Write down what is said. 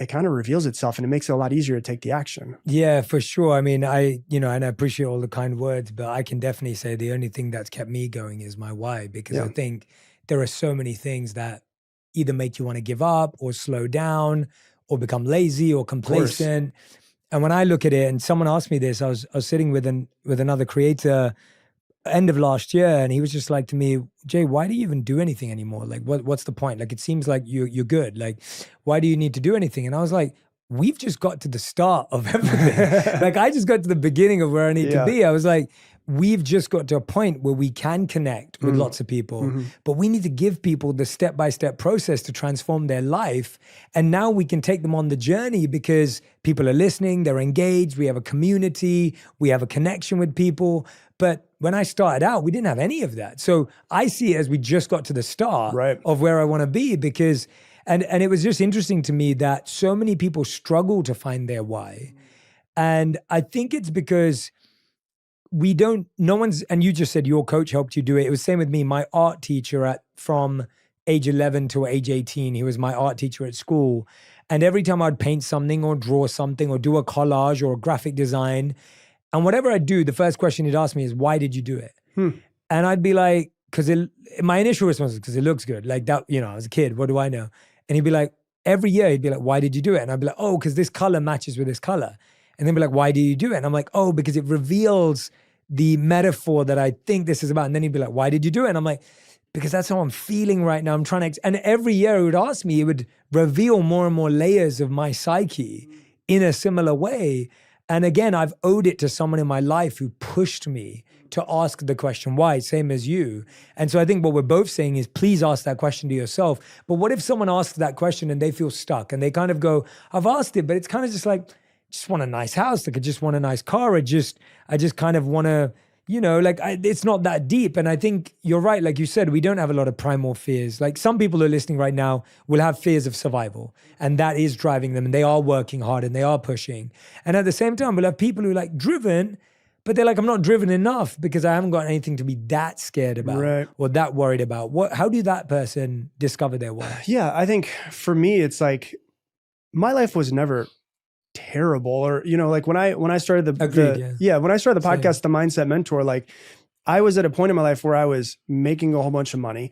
it kind of reveals itself and it makes it a lot easier to take the action. Yeah, for sure. I mean, and I appreciate all the kind words, but I can definitely say the only thing that's kept me going is my why, because I think there are so many things that either make you want to give up or slow down or become lazy or complacent. And when I look at it, and someone asked me this, I was sitting with another creator end of last year, and he was just like to me, Jay, why do you even do anything anymore? Like, what's the point? Like, it seems like you're good. Like, why do you need to do anything? And I was like, we've just got to the start of everything. Like, I just got to the beginning of where I need to be. I was like, we've just got to a point where we can connect with lots of people, but we need to give people the step-by-step process to transform their life. And now we can take them on the journey because people are listening, they're engaged, we have a community, we have a connection with people. But when I started out, we didn't have any of that. So I see it as we just got to the start of where I want to be, because, and it was just interesting to me that so many people struggle to find their why. And I think it's because no one's, and you just said your coach helped you do it. It was the same with me. My art teacher from age 11 to age 18, he was my art teacher at school. And every time I'd paint something or draw something or do a collage or a graphic design, and whatever I do, the first question he'd ask me is, why did you do it? And I'd be like, my initial response was, because it looks good. Like that, I was a kid, what do I know? And he'd be like, every year he'd be like, why did you do it? And I'd be like, oh, because this color matches with this color. And then be like, why do you do it? And I'm like, oh, because it reveals the metaphor that I think this is about. And then he'd be like, why did you do it? And I'm like, because that's how I'm feeling right now. I'm trying to, and every year he would ask me, he would reveal more and more layers of my psyche in a similar way. And again, I've owed it to someone in my life who pushed me to ask the question, why? Same as you. And so I think what we're both saying is, please ask that question to yourself. But what if someone asks that question and they feel stuck and they kind of go, I've asked it, but it's kind of just like, just want a nice house. Like, I just want a nice car. I just kind of want to, it's not that deep. And I think you're right. Like you said, we don't have a lot of primal fears. Like, some people who are listening right now will have fears of survival, and that is driving them, and they are working hard and they are pushing. And at the same time, we'll have people who are like driven, but they're like, I'm not driven enough because I haven't got anything to be that scared about or that worried about. How do that person discover their why? Yeah, I think for me, it's like, my life was never terrible, or like when I started the podcast, The Mindset Mentor, like, I was at a point in my life where I was making a whole bunch of money.